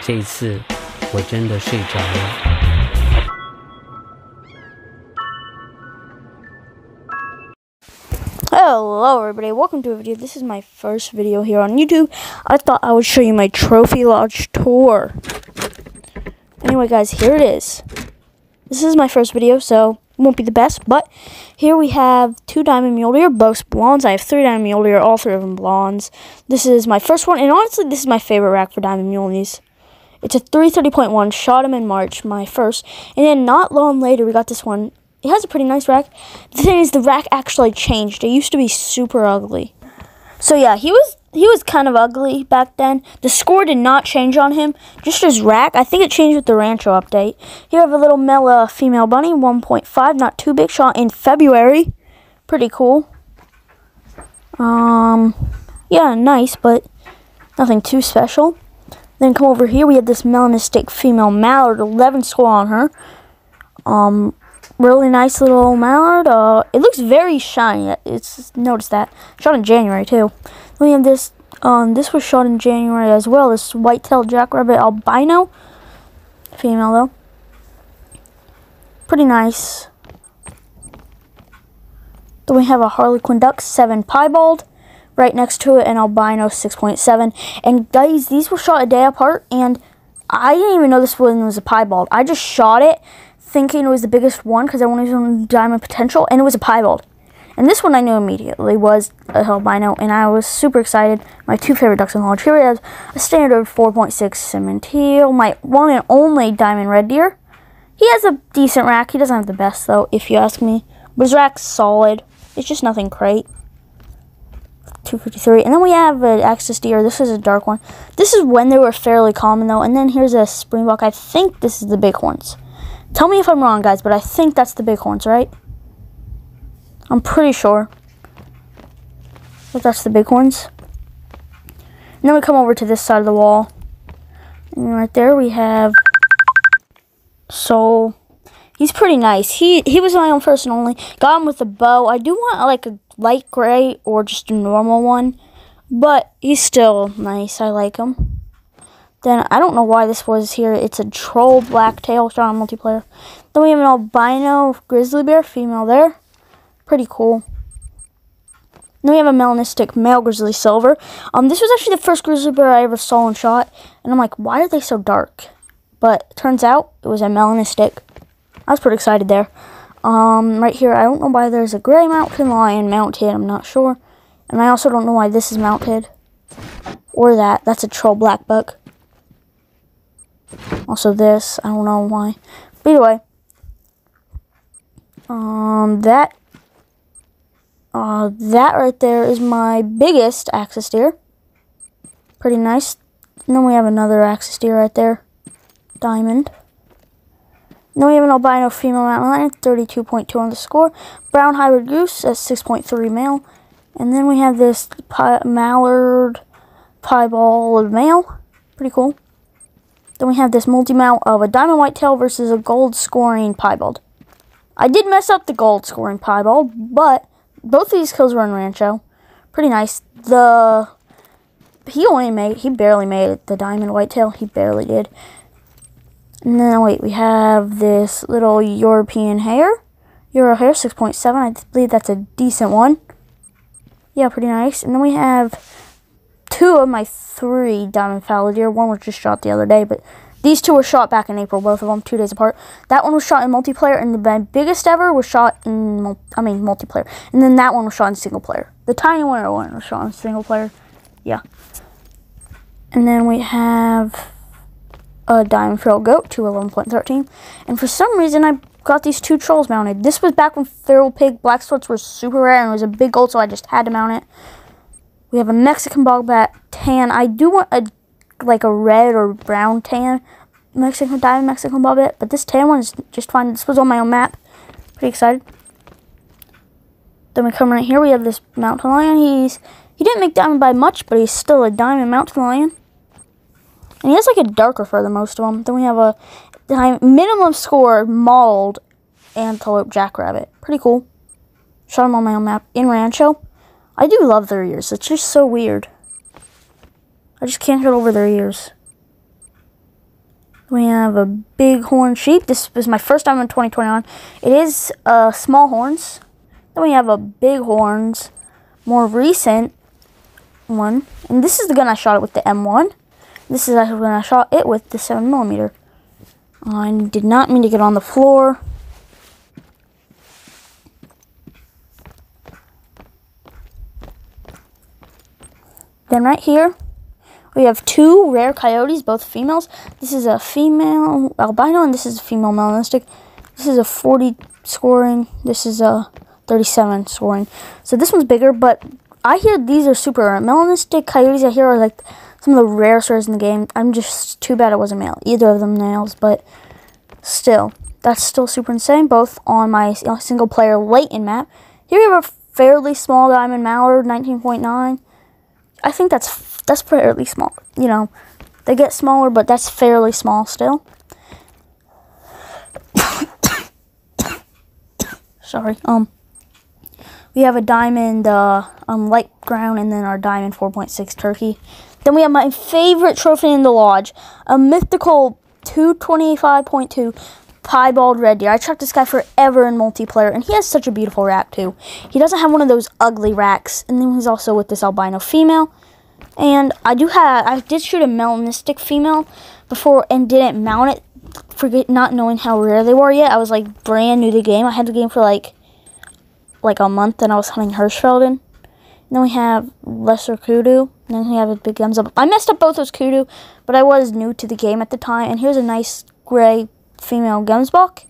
这一次我真的睡着了。Hello everybody, welcome to a video. This is my first video here on YouTube. I thought I would show you my Trophy Lodge tour. Anyway guys, here it is. This is my first video, so it won't be the best, but here we have 2 Diamond Mule Deer, both blondes. I have 3 Diamond Mule Deer, all 3 of them blondes. This is my first one, and honestly, this is my favorite rack for Diamond Muleys. It's a 330.1, shot him in March, my first, and then not long later, we got this one. It has a pretty nice rack. The thing is, the rack actually changed. It used to be super ugly. So yeah, he was kind of ugly back then. The score did not change on him, just his rack. I think it changed with the Rancho update. Here I have a little Mela female bunny, 1.5, not too big, shot in February. Pretty cool. Yeah, nice, but nothing too special. Then come over here, we have this melanistic female mallard, 11 score on her. Really nice little mallard. It looks very shiny. Notice that. Shot in January too. Then we have this. This was shot in January as well. This white-tailed jackrabbit albino, female though. Pretty nice. Then we have a Harlequin duck, 7 piebald. Right next to it, an albino 6.7. And guys, these were shot a day apart, and I didn't even know this one was a piebald. I just shot it thinking it was the biggest one because I wanted some diamond potential, and it was a piebald. And this one I knew immediately was a albino, and I was super excited. My 2 favorite ducks in the lodge. Here we have a standard 4.6 cinnamon teal, my one and only diamond red deer. He has a decent rack. He doesn't have the best though, if you ask me. But his rack's solid. It's just nothing great. 253. And then we have an Axis deer. This is a dark one. This is when they were fairly common though. And then here's a springbok. I think this is the bighorns. Tell me if I'm wrong, guys, but I think that's the bighorns, right? I'm pretty sure that that's the bighorns. And then we come over to this side of the wall. And right there we have Soul. He's pretty nice. He was my own first and only. Got him with a bow. I do want like a light gray or just a normal one, but he's still nice. I like him. Then I don't know why this was here. It's a troll blacktail shot on multiplayer. Then we have an albino grizzly bear, female there. Pretty cool. Then we have a melanistic male grizzly silver. This was actually the first grizzly bear I ever saw and shot, and I'm like, why are they so dark? But turns out it was a melanistic. I was pretty excited there. Right here, I don't know why there's a gray mountain lion mounted. I'm not sure. And I also don't know why this is mounted. Or that. That's a troll black buck. Also this. I don't know why. But either way. That right there is my biggest Axis deer. Pretty nice. And then we have another Axis deer right there. Diamond. Then we have an albino female mountain lion, 32.2 on the score. Brown hybrid goose at 6.3 male. And then we have this mallard piebald male. Pretty cool. Then we have this multi-mount of a diamond whitetail versus a gold scoring piebald. I did mess up the gold scoring piebald, but both of these kills were in Rancho. Pretty nice. He barely made it, the diamond whitetail. He barely did. And then, wait, we have this little European hare. Euro hare, 6.7. I believe that's a decent one. Yeah, pretty nice. And then we have 2 of my 3 diamond fallow deer. One was just shot the other day, but these 2 were shot back in April, both of them, 2 days apart. That one was shot in multiplayer, and the biggest ever was shot in, multiplayer. And then that one was shot in single player. The tiny one was shot in single player. Yeah. And then we have a diamond feral goat, 211.13. And for some reason, I got these 2 trolls mounted. This was back when feral pig black slits were super rare, and it was a big gold, so I just had to mount it. We have a Mexican bogbat tan. I do want a red or brown tan diamond Mexican bobbat, but this tan one is just fine. This was on my own map. Pretty excited. Then we come right here. We have this mountain lion. He didn't make diamond by much, but he's still a diamond mountain lion. And he has like a darker fur than most of them. Then we have a minimum score mauled antelope jackrabbit. Pretty cool. Shot him on my own map in Rancho. I do love their ears. It's just so weird. I just can't get over their ears. We have a bighorn sheep. This was my first time in 2021. It is small horns. Then we have a bighorns, more recent one. And this is the gun I shot it with, the M1. This is actually when I shot it with the 7mm. I did not mean to get on the floor. Then right here, we have two rare coyotes, both females. This is a female albino, and this is a female melanistic. This is a 40 scoring. This is a 37 scoring. So this one's bigger, but I hear these are super rare. Melanistic coyotes I hear are like some of the rarest rares in the game. I'm just too bad it wasn't male. Either of them males, but still, that's still super insane. Both on my single player Layton map. Here we have a fairly small diamond mallard, 19.9. I think that's fairly small. You know, they get smaller, but that's fairly small still. Sorry. We have a diamond light ground, and then our diamond 4.6 turkey. Then we have my favorite trophy in the lodge, a mythical 225.2 piebald red deer. I tracked this guy forever in multiplayer, and he has such a beautiful rack too. He doesn't have one of those ugly racks, and then he's also with this albino female. And I did shoot a melanistic female before and didn't mount it, not knowing how rare they were yet. I was like brand new to the game. I had the game for like a month, and I was hunting Hirschfelden. And then we have lesser kudu, and then we have a big thumbs up. I messed up both those kudu, but I was new to the game at the time. And here's a nice gray female gemsbok.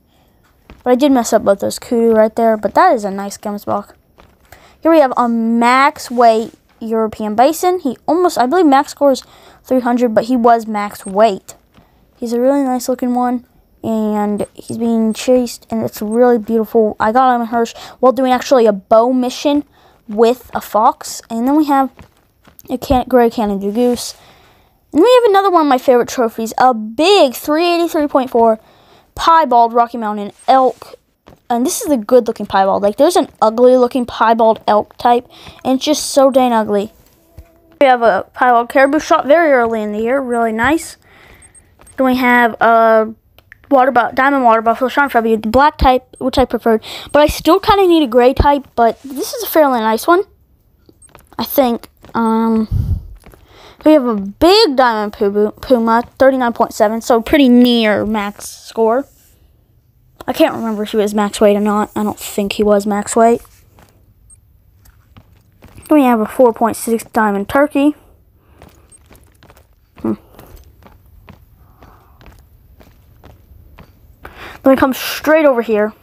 But I did mess up both those kudu right there, but that is a nice gemsbok. Here we have a max weight European Basin. He almost, I believe max score is 300, but he was max weight. He's a really nice looking one, and he's being chased, and it's really beautiful. I got him in Hirsch while doing actually a bow mission with a fox. And then we have a gray Canada goose. And we have another one of my favorite trophies, a big 383.4 piebald Rocky Mountain elk. And this is a good looking piebald. Like, there's an ugly looking piebald elk type, and it's just so dang ugly. We have a piebald caribou shot very early in the year, really nice. Then we have a diamond water buffalo shot from the black type, which I preferred, but I still kind of need a gray type. But this is a fairly nice one, I think. We have a big diamond Puma, 39.7, so pretty near max score. I can't remember if he was max weight or not. I don't think he was max weight. Then we have a 4.6 diamond turkey. Then we come straight over here.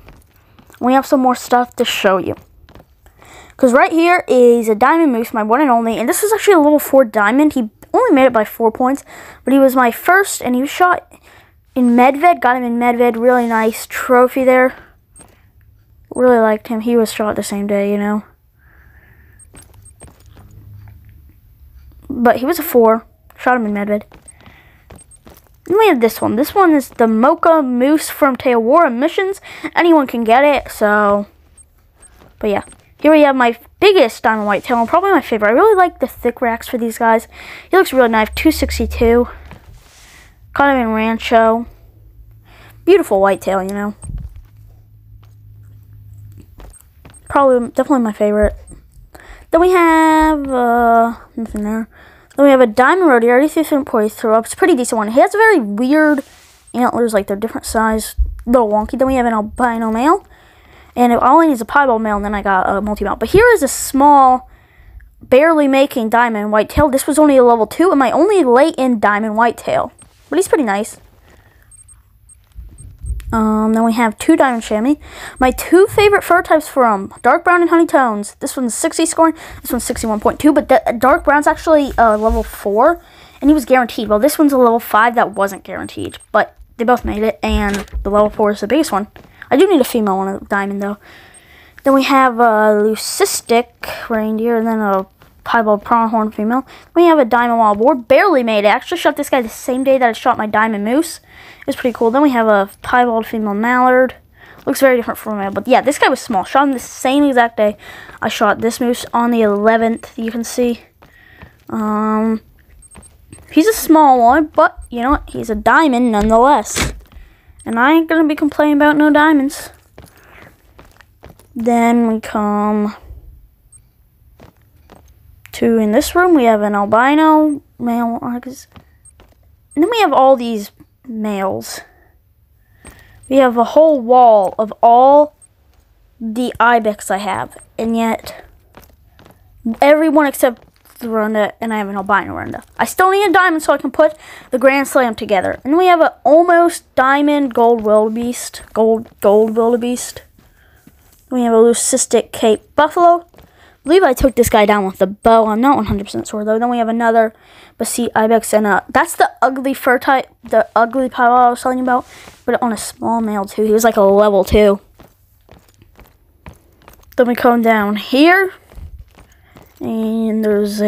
We have some more stuff to show you. Because right here is a diamond moose, my one and only. And this is actually a level 4 diamond. He only made it by 4 points. But he was my first, and he was shot in Medved. Got him in Medved. Really nice trophy there. Really liked him. He was shot the same day, you know. But he was a 4. Shot him in Medved. And we have this one. This one is the Mocha Moose from Teowara Missions. Anyone can get it, so. But yeah. Here we have my biggest diamond whitetail, and probably my favorite. I really like the thick racks for these guys. He looks really nice. 262. Caught him in Rancho. Beautiful whitetail, you know. Definitely my favorite. Then we have, nothing there. Then we have a diamond rodeo. I already threw some poise throw up. It's a pretty decent one. He has a very weird antlers, like they're different size, a little wonky. Then we have an albino male. And all I need is a piebald male, and then I got a multi-mount. But here is a small, barely making diamond whitetail. This was only a level 2, and my only late-in diamond whitetail. But he's pretty nice. Then we have 2 diamond chamois. My 2 favorite fur types from dark brown and honey tones. This one's 60 scoring. This one's 61.2. But the dark brown's actually level 4, and he was guaranteed. Well, this one's a level 5 that wasn't guaranteed. But they both made it, and the level 4 is the biggest one. I do need a female one of diamond, though. Then we have a leucistic reindeer, and then a piebald pronghorn female. We have a diamond wild boar. Barely made it. I actually shot this guy the same day that I shot my diamond moose. It was pretty cool. Then we have a piebald female mallard. Looks very different from male, but yeah, this guy was small. Shot him the same exact day I shot this moose on the 11th. You can see. He's a small one, but you know what? He's a diamond nonetheless. And I ain't gonna be complaining about no diamonds. Then we come to, in this room, we have an albino male. And then we have all these males. We have a whole wall of all the ibex I have. And yet, everyone except the Runda, and I have an albino Runda. I still need a diamond so I can put the Grand Slam together. And we have an almost diamond gold wildebeest. Gold wildebeest. We have a leucistic Cape buffalo. I believe I took this guy down with the bow. I'm not 100% sure though. Then we have another Basin ibex, and that's the ugly fur type, the ugly pile I was telling you about, but on a small male too. He was like a level 2. Then we come down here. And there's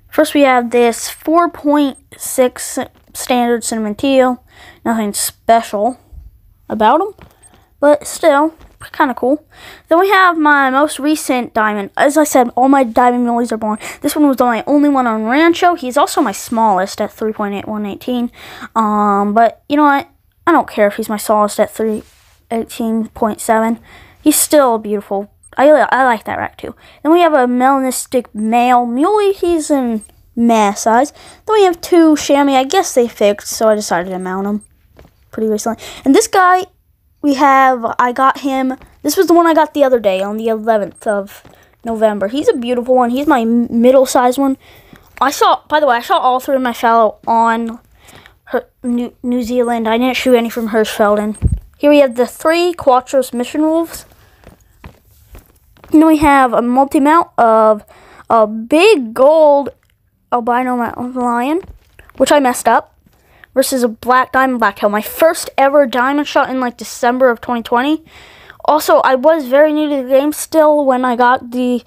first we have this 4.6 standard cinnamon teal. Nothing special about him, but still kind of cool. Then we have my most recent diamond. As I said, all my diamond muleys are born. This one was my only one on Rancho. He's also my smallest at 3.8118. But you know what? I don't care if he's my smallest at 318.7. He's still beautiful. I like that rack too. Then we have a melanistic male muley. He's in mass size. Then we have 2 chamois. I guess they fixed, so I decided to mount them pretty recently. And this guy, I got him. This was the one I got the other day on the 11th of November. He's a beautiful one. He's my middle-sized one. By the way, I shot all 3 of my fallow on New Zealand. I didn't shoot any from Hirschfelden. Here we have the 3 Quattros mission wolves. And then we have a multi-mount of a big gold albino lion, which I messed up, versus a black diamond blacktail. My first ever diamond shot in like December of 2020. Also, I was very new to the game still when I got the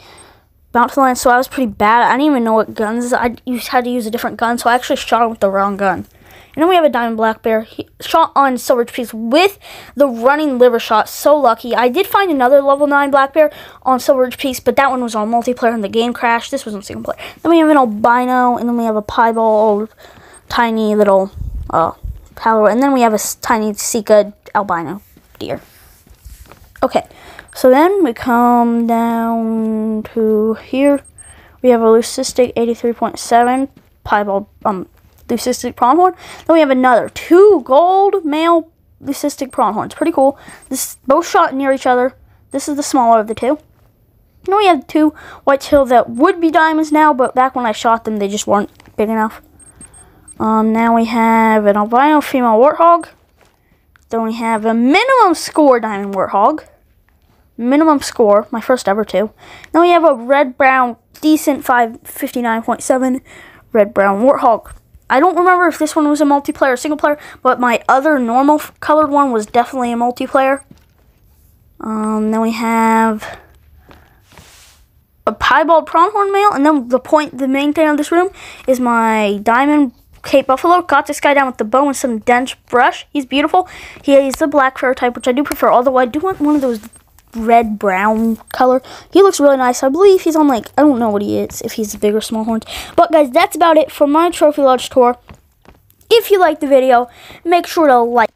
mountain lion, so I was pretty bad. I didn't even know what guns. I had to use a different gun, so I actually shot him with the wrong gun. And then we have a diamond black bear. He shot on Silver Piece with the running liver shot. So lucky. I did find another level 9 black bear on Silver Piece, but that one was on multiplayer and the game crashed. This was on single player. Then we have an albino, and then we have a piebald, tiny little palo, and then we have a tiny Sika albino deer. Okay, so then we come down to here. We have a leucistic 83.7 piebald leucistic pronghorn. Then we have another 2 gold male leucistic pronghorns. Pretty cool. This both shot near each other. This is the smaller of the 2. Then we have 2 white-tailed that would be diamonds now, but back when I shot them, they just weren't big enough. Now we have an albino female warthog. Then we have a minimum score diamond warthog. Minimum score, my first ever 2. Then we have a red-brown decent 559.7 red-brown warthog. I don't remember if this one was a multiplayer or single player, but my other normal colored one was definitely a multiplayer. Then we have a piebald pronghorn male, and then the main thing of this room is my diamond Cape buffalo. Got this guy down with the bow and some dense brush. He's beautiful. He's the black fur type, which I do prefer, although I do want one of those red-brown color. He looks really nice. I believe he's on, like, I don't know what he is, if he's big or small horns. But, guys, that's about it for my Trophy Lodge tour. If you liked the video, make sure to like.